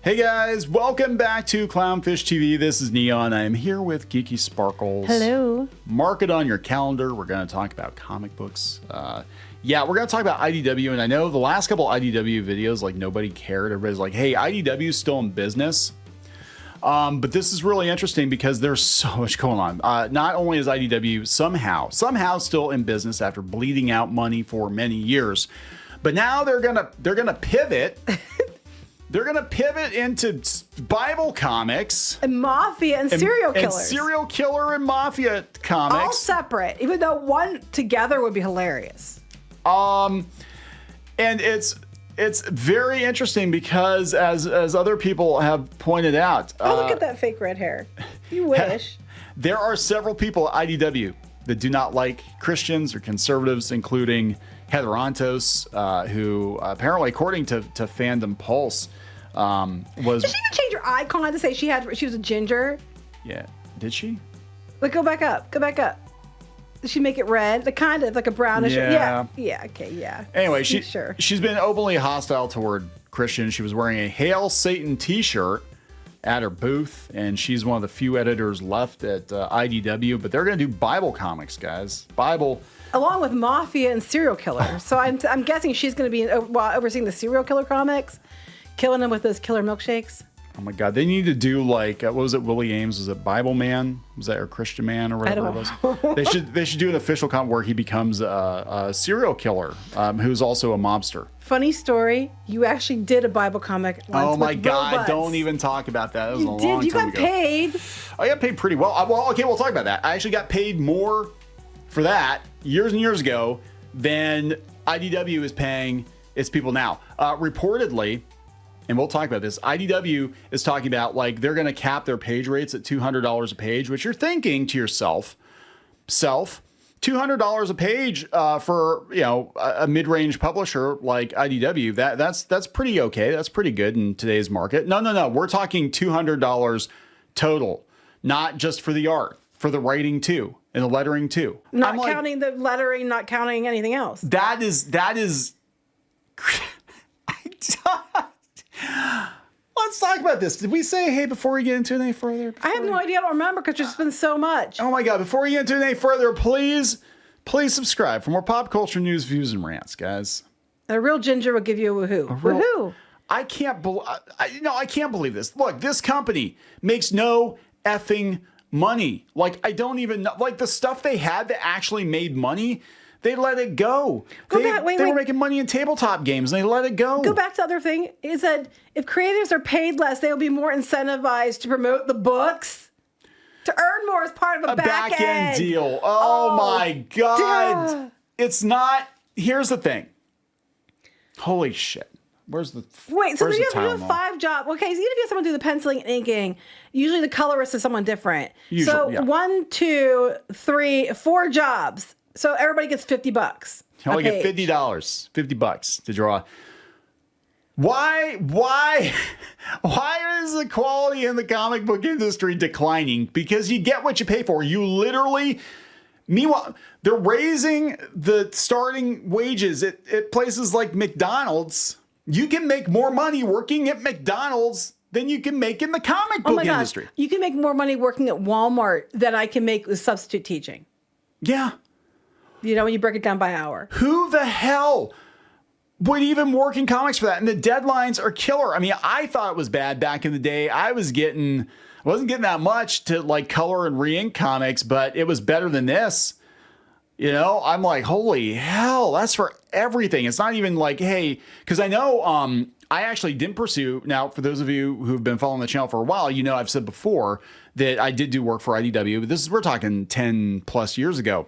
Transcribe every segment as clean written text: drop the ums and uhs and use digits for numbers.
Hey guys, welcome back to Clownfish TV. This is Neon. I am here with Geeky Sparkles. Hello. Mark it on your calendar. We're going to talk about comic books. Yeah, we're going to talk about IDW. And I know the last couple IDW videos, like nobody cared. Everybody's like, hey, IDW is still in business. But this is really interesting because there's so much going on. Not only is IDW somehow still in business after bleeding out money for many years, but now they're gonna pivot. They're going to pivot into Bible comics. And mafia and serial killers. And serial killer and mafia comics. All separate, even though one together would be hilarious. And it's very interesting because as other people have pointed out. Oh, look at that fake red hair. You wish. There are several people at IDW that do not like Christians or conservatives, including Heather Antos, who apparently, according to Fandom Pulse, was... Did she even change her icon to say she was a ginger? Yeah. Did she? Like, go back up. Go back up. Did she make it red? Like, kind of like a brownish... Yeah. Yeah, okay, yeah. Anyway, Sure. she's been openly hostile toward Christians. She was wearing a Hail Satan t-shirt at her booth, and she's one of the few editors left at IDW, but they're going to do Bible comics, guys. Bible... Along with mafia and serial killers. So I'm guessing she's going to be overseeing the serial killer comics, killing them with those killer milkshakes. Oh my God, they need to do like what was it? Willie Ames, was it Bible Man? Was that or Christian Man or whatever it was? They should do an official comic where he becomes a serial killer who's also a mobster. Funny story, you actually did a Bible comic once. Oh my with God, robots. don't even talk about that. That was a long time ago. You got paid. I got paid pretty well. Well, okay, we'll talk about that. I actually got paid more for that years and years ago than IDW is paying its people now. Reportedly, and we'll talk about this, IDW is talking about like they're going to cap their page rates at $200 a page, which you're thinking to yourself, $200 a page for a mid-range publisher like IDW. That's pretty okay. That's pretty good in today's market. No. We're talking $200 total, not just for the art, for the writing too. And the lettering too. Not counting the lettering, not counting anything else. That is. Let's talk about this. Did we say, hey, before we get into it any further? I have no idea. I don't remember because there's been so much. Oh my God. Before we get into it any further, please subscribe for more pop culture news, views, and rants, guys. A real ginger will give you a woohoo. Woohoo. I can't believe this. Look, this company makes no effing money. Like, I don't even know. Like, the stuff they had that actually made money, they let it go. They were making money in tabletop games, and they let it go. Go back to the other thing, is that if creatives are paid less, they'll be more incentivized to promote the books, to earn more as part of a back-end deal. Oh my God. Duh. It's not... Here's the thing. Holy shit. Where's the Wait, so you have Tylenol? 5 jobs. Okay, so even if you have someone do the penciling and inking, usually the colorist is someone different. Usually, yeah. 1, 2, 3, 4 jobs. So everybody gets $50. You only get $50, $50 to draw. Why is the quality in the comic book industry declining? Because you get what you pay for. You literally... Meanwhile, they're raising the starting wages at places like McDonald's. You can make more money working at McDonald's than you can make in the comic book industry. You can make more money working at Walmart than I can make with substitute teaching. Yeah. You know, when you break it down by hour. Who the hell would even work in comics for that? And the deadlines are killer. I mean, I thought it was bad back in the day. I wasn't getting that much to like color and re-ink comics, but it was better than this. You know, I'm like, holy hell, that's for everything. It's not even like, hey, because I know I actually didn't pursue. Now, for those of you who've been following the channel for a while, you know I've said before that I did do work for IDW. But we're talking 10 plus years ago.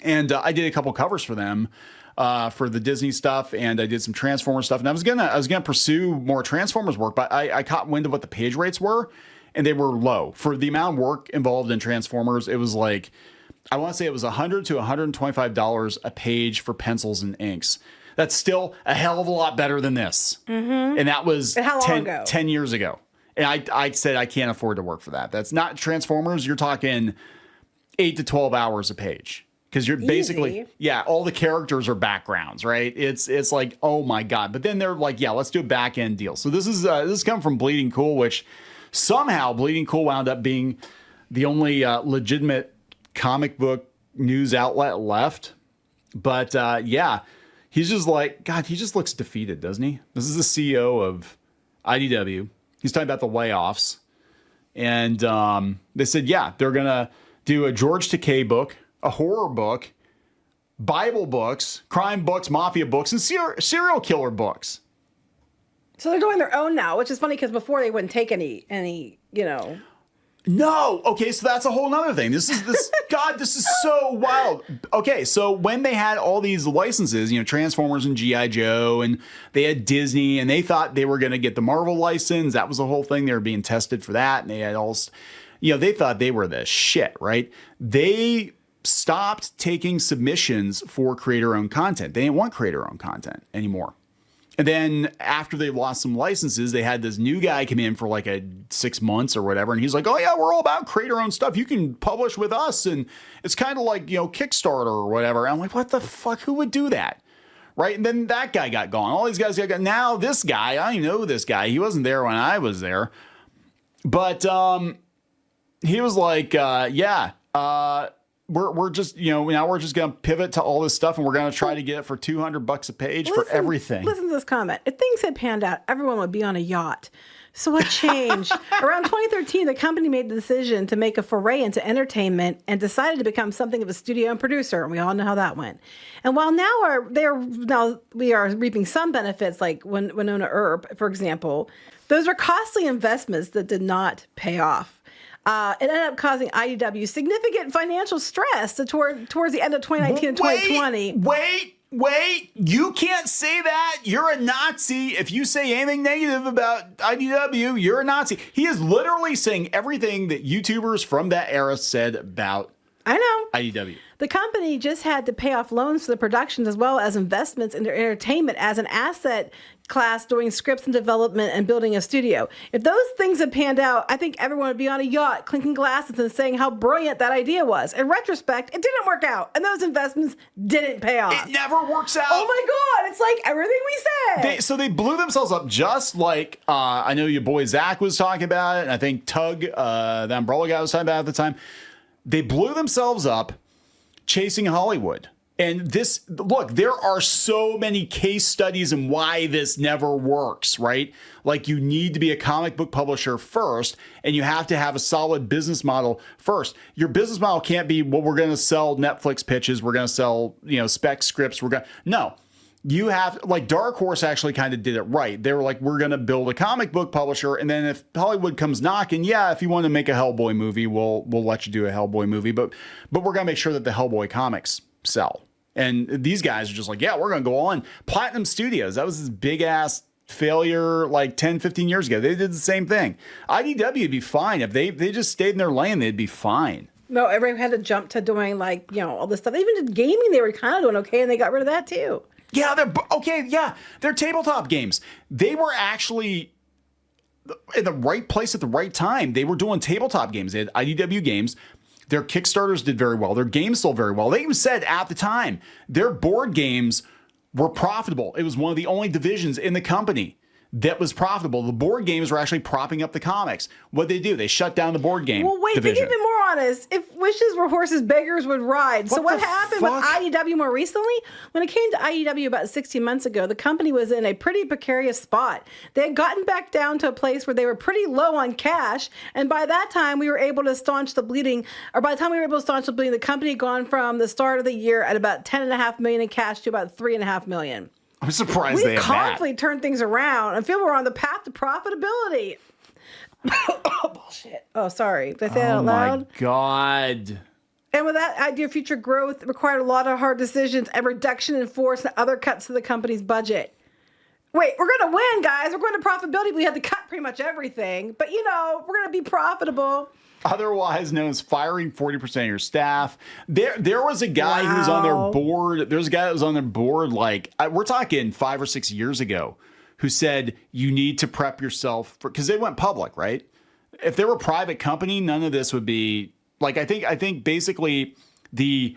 And I did a couple covers for them for the Disney stuff, and I did some Transformers stuff. And I was gonna pursue more Transformers work, but I caught wind of what the page rates were, and they were low. For the amount of work involved in Transformers, it was like... I want to say it was $100 to $125 a page for pencils and inks. That's still a hell of a lot better than this. Mm-hmm. And that was 10 years ago. And I said I can't afford to work for that. That's not Transformers. You're talking 8 to 12 hours a page. because you're basically Easy. all the characters are backgrounds, right? It's like, oh my god. But then they're like, yeah, let's do a back end deal. So this is coming from Bleeding Cool, which somehow Bleeding Cool wound up being the only legitimate comic book news outlet left. But yeah, he's just like, God, he just looks defeated, doesn't he? This is the CEO of IDW. He's talking about the layoffs. And they said, yeah, they're going to do a George Takei book, a horror book, Bible books, crime books, mafia books, and serial killer books. So they're doing their own now, which is funny because before they wouldn't take any, No. Okay, so that's a whole nother thing. This God, this is so wild. Okay, so when they had all these licenses, Transformers and G.I. Joe, and they had Disney, and they thought they were going to get the Marvel license. That was the whole thing. They were being tested for that, and they had all, they thought they were the shit, right? They stopped taking submissions for creator-owned content. They didn't want creator-owned content anymore. And then after they lost some licenses, they had this new guy come in for like 6 months or whatever. And he's like, oh, yeah, we're all about creator-owned stuff. You can publish with us. And it's kind of like, Kickstarter or whatever. And I'm like, what the fuck? Who would do that? Right. And then that guy got gone. All these guys got gone. Now this guy, I know this guy. He wasn't there when I was there. But he was like, we're just, now we're just going to pivot to all this stuff and we're going to try to get it for $200 a page for everything. Listen to this comment. If things had panned out, everyone would be on a yacht. So what changed? Around 2013, the company made the decision to make a foray into entertainment and decided to become something of a studio and producer. And we all know how that went. And while now we are reaping some benefits, like Winona Earp, for example, those were costly investments that did not pay off. It ended up causing IDW significant financial stress towards the end of 2019 and 2020. Wait, you can't say that. You're a Nazi. If you say anything negative about IDW, you're a Nazi. He is literally saying everything that YouTubers from that era said about IDW. The company just had to pay off loans for the productions as well as investments into entertainment as an asset class doing scripts and development and building a studio. If those things had panned out, I think everyone would be on a yacht clinking glasses and saying how brilliant that idea was. In retrospect, it didn't work out and those investments didn't pay off. It never works out. Oh my God, it's like everything we said. So they blew themselves up just like, I know your boy Zach was talking about it, and I think Tug, the Umbrella guy, was talking about it at the time. They blew themselves up chasing Hollywood. And there are so many case studies in why this never works, right? Like you need to be a comic book publisher first, and you have to have a solid business model first. Your business model can't be, well, we're going to sell Netflix pitches. We're going to sell, spec scripts. No, you have, like Dark Horse actually kind of did it right. They were like, we're going to build a comic book publisher. And then if Hollywood comes knocking, if you want to make a Hellboy movie, we'll let you do a Hellboy movie. But we're going to make sure that the Hellboy comics sell. And these guys are just like, we're going to go on. Platinum Studios, that was this big ass failure like 10, 15 years ago. They did the same thing. IDW would be fine. If they just stayed in their lane, they'd be fine. No, everyone had to jump to doing all this stuff. Even in gaming, they were kind of doing okay, and they got rid of that too. Yeah, they're okay. Yeah, they're tabletop games. They were actually in the right place at the right time. They were doing tabletop games. They had IDW games. Their Kickstarters did very well. Their games sold very well. They even said at the time their board games were profitable. It was one of the only divisions in the company that was profitable. The board games were actually propping up the comics. What they do? They shut down the board game division. Think even more honest. If wishes were horses, beggars would ride. So what happened with IDW more recently? When it came to IDW about 16 months ago, the company was in a pretty precarious spot. They had gotten back down to a place where they were pretty low on cash. And by that time, we were able to staunch the bleeding. Or by the time we were able to staunch the bleeding, the company had gone from the start of the year at about $10.5 million in cash to about $3.5 million. I'm surprised they had that. We constantly turned things around and feel we're on the path to profitability. Oh, bullshit. Oh, sorry. Did I say that out loud? Oh, my God. And with that idea, future growth required a lot of hard decisions and reduction in force and other cuts to the company's budget. Wait, we're going to win, guys. We're going to profitability. We had to cut pretty much everything. But, we're going to be profitable. Otherwise known as firing 40% of your staff. There was a guy who was on their board. There's a guy that was on their board, we're talking 5 or 6 years ago, who said you need to prep yourself because they went public, right? If they were a private company, none of this would be I think basically the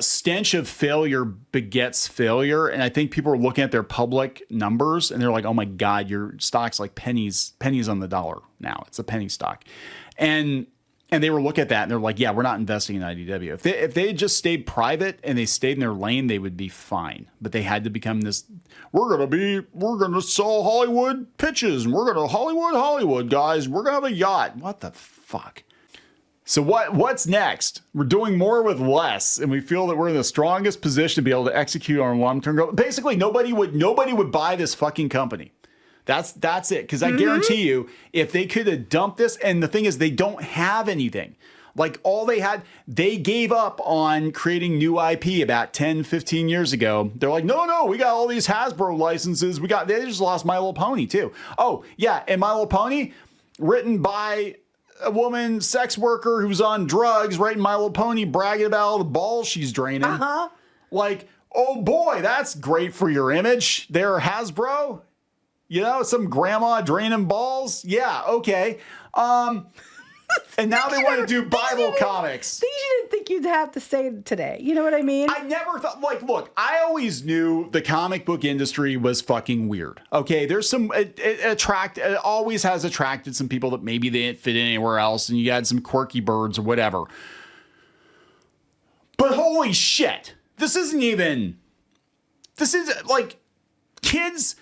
stench of failure begets failure. And I think people are looking at their public numbers and they're like, oh my God, your stock's like pennies on the dollar now. It's a penny stock. And they were looking at that and they're like, yeah, we're not investing in IDW. If they had just stayed private and they stayed in their lane, they would be fine. But they had to become this, we're going to sell Hollywood pitches and we're going to Hollywood guys. We're going to have a yacht. What the fuck? So what's next? We're doing more with less, and we feel that we're in the strongest position to be able to execute on long-term growth. Basically, nobody would buy this fucking company. That's it. Because I guarantee you, if they could have dumped this, and the thing is, they don't have anything. Like all they gave up on creating new IP about 10, 15 years ago. They're like, no, we got all these Hasbro licenses. They just lost My Little Pony too. Oh yeah, and My Little Pony, written by a woman sex worker who's on drugs, writing My Little Pony, bragging about all the balls she's draining. Like, oh boy, that's great for your image there, Hasbro. You know, some grandma draining balls. Yeah, okay. And now they want to do Bible comics. Things you didn't think you'd have to say today. You know what I mean? I never thought, like, look, I always knew the comic book industry was fucking weird. Okay, there's some, it always has attracted some people that maybe they didn't fit in anywhere else, and you had some quirky birds or whatever. But holy shit, this is like, kids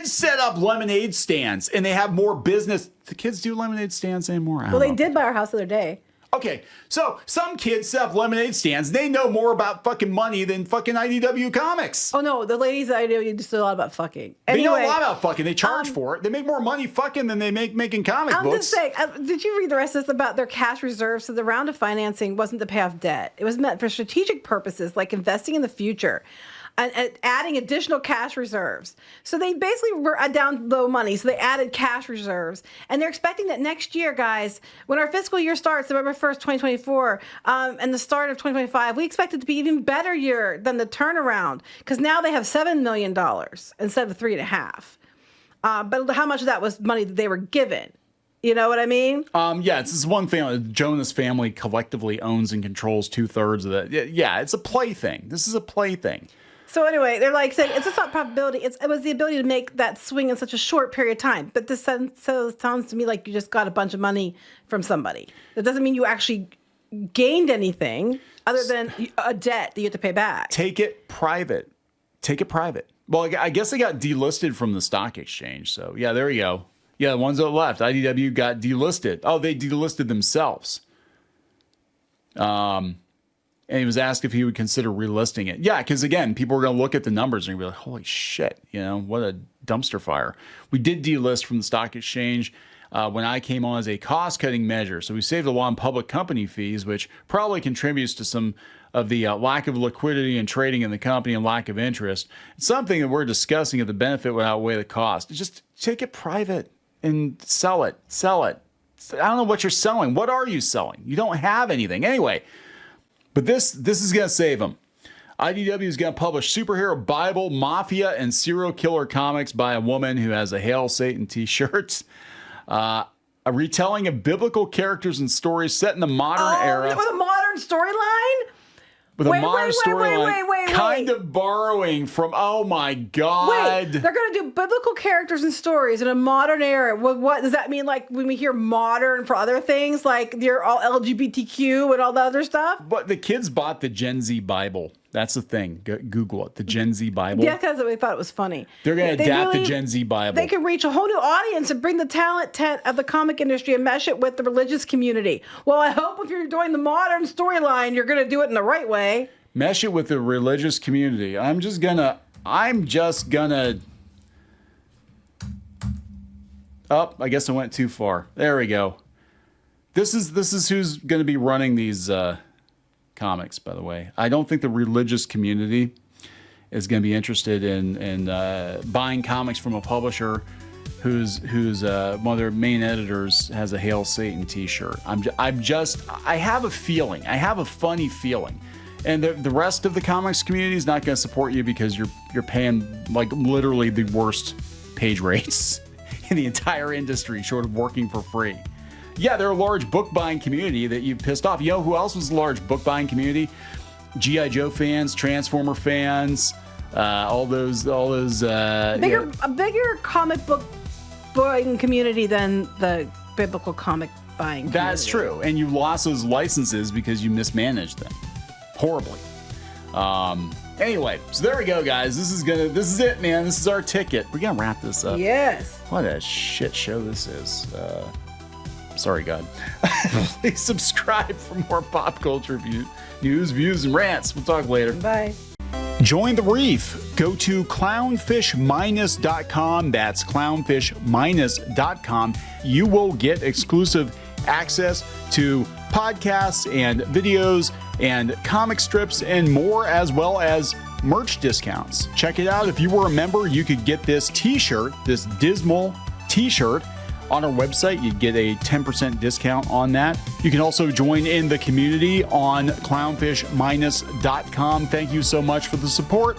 set up lemonade stands and they have more business. The kids do lemonade stands anymore? Well, they did buy our house the other day. Okay, so some kids set up lemonade stands. They know more about fucking money than fucking IDW Comics. Oh no, the ladies at IDW just know a lot about fucking. They know a lot about fucking. They charge for it. They make more money fucking than they make making comic books. I'm just saying, did you read the rest of this about their cash reserves? So the round of financing wasn't to pay off debt. It was meant for strategic purposes like investing in the future. And adding additional cash reserves. So they basically were down low money. So they added cash reserves. And they're expecting that next year, guys, when our fiscal year starts, November 1st, 2024, and the start of 2025, we expect it to be even better year than the turnaround. Because now they have $7 million instead of $3.5 million. But how much of that was money that they were given? You know what I mean? Yeah, it's this one family. The Jonas family collectively owns and controls 2/3 of that. Yeah, it's a plaything. This is a plaything. So anyway, they're like saying it's just not probability. It was the ability to make that swing in such a short period of time. But this sounds to me like you just got a bunch of money from somebody. That doesn't mean you actually gained anything other than a debt that you have to pay back. Take it private. Well, I guess they got delisted from the stock exchange. So yeah, there you go. Yeah, the ones that left, IDW got delisted. Oh, they delisted themselves. And he was asked if he would consider relisting it. Yeah, because again, people were going to look at the numbers and be like, holy shit, what a dumpster fire. We did delist from the stock exchange when I came on as a cost-cutting measure. So we saved a lot on public company fees, which probably contributes to some of the lack of liquidity and trading in the company and lack of interest. It's something that we're discussing if the benefit would outweigh the cost. Just take it private and sell it. I don't know what you're selling. What are you selling? You don't have anything. Anyway, but this is going to save them. IDW is going to publish superhero Bible, mafia, and serial killer comics by a woman who has a Hail Satan t-shirt. A retelling of biblical characters and stories set in the modern era. With a modern storyline? With a modern storyline, kind of borrowing from, oh my God. Wait, they're going to do biblical characters and stories in a modern era. What does that mean? Like when we hear modern for other things, like they're all LGBTQ and all the other stuff? But the kids bought the Gen Z Bible. That's the thing. Google it. The Gen Z Bible. Yeah, because they thought it was funny. They're going to adapt the Gen Z Bible. They can reach a whole new audience and bring the talent tent of the comic industry and mesh it with the religious community. Well, I hope if you're doing the modern storyline, you're going to do it in the right way. Mesh it with the religious community. I'm just gonna. Oh, I guess I went too far. There we go. This is who's going to be running these comics, by the way. I don't think the religious community is going to be interested in buying comics from a publisher whose one of their main editors has a Hail Satan t-shirt. I have a feeling. I have a funny feeling. And the rest of the comics community is not going to support you because you're paying like literally the worst page rates in the entire industry, short of working for free. Yeah, they're a large book buying community that you pissed off. You know who else was a large book buying community? G.I. Joe fans, Transformer fans, all those. A bigger comic book buying community than the biblical comic buying community. That's true. And you lost those licenses because you mismanaged them horribly. Anyway, so there we go, guys. This is it, man. This is our ticket. We're gonna wrap this up. Yes. What a shit show this is. Sorry, God. Please subscribe for more pop culture news, views, and rants. We'll talk later. Bye. Join the reef. Go to clownfishminus.com. That's clownfishminus.com. You will get exclusive access to podcasts and videos and comic strips and more, as well as merch discounts. Check it out. If you were a member, you could get this t-shirt, this dismal t-shirt on our website. You'd get a 10% discount on that. You can also join in the community on clownfishminus.com. Thank you so much for the support.